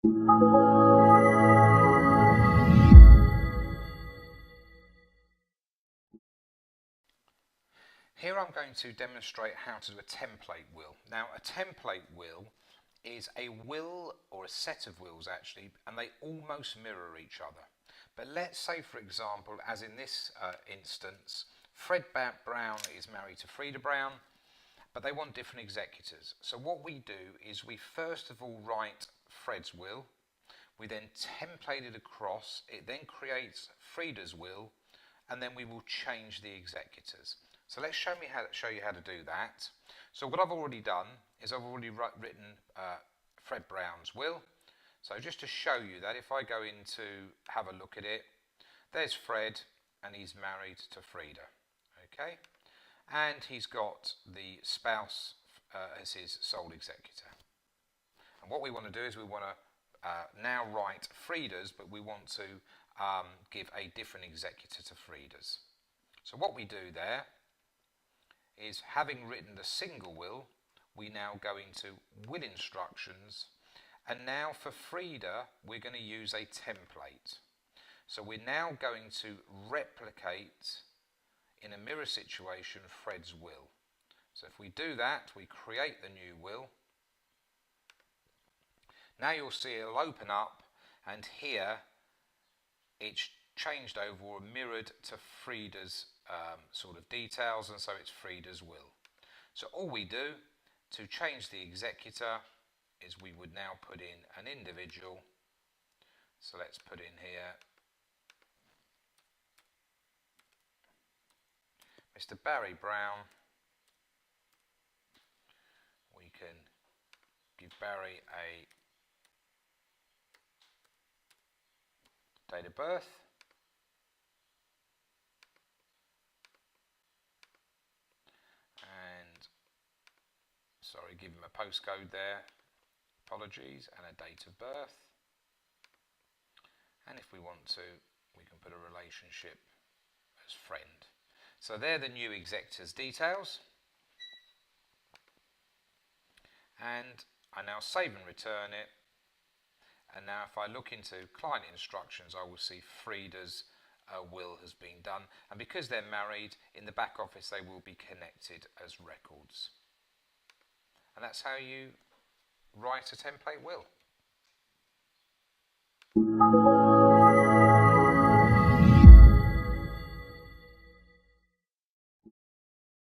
Here I'm going to demonstrate how to do a template will. Now, a template will is a will, or a set of wills actually, and they almost mirror each other. But let's say, for example, as in this instance, Fred Brown is married to Frida Brown, but they want different executors. So what we do is we first of all write Fred's will, we then template it across, it then creates Frida's will, and then we will change the executors. So let's show you how to do that. So what I've already done is I've already written Fred Brown's will. So just to show you that, if I go in to have a look at it, there's Fred and he's married to Frida. Okay, and he's got the spouse as his sole executor. And what we want to do is we want to now write Frida's, but we want to give a different executor to Frida's. So what we do there is, having written the single will, we now go into will instructions, and now for Frida we're going to use a template. So we're now going to replicate in a mirror situation Fred's will. So if we do that, we create the new will. Now you'll see it'll open up, and here it's changed over or mirrored to Frida's sort of details, and so it's Frida's will. So all we do to change the executor is we would now put in an individual. So let's put in here Mr. Barry Brown. We can give Barry a date of birth. Sorry, give him a postcode there, apologies, and a date of birth. And if we want to, we can put a relationship as friend. So they're the new executor's details. And I now save and return it. And now if I look into client instructions, I will see Frida's will has been done. And because they're married, in the back office they will be connected as records. And that's how you write a template will.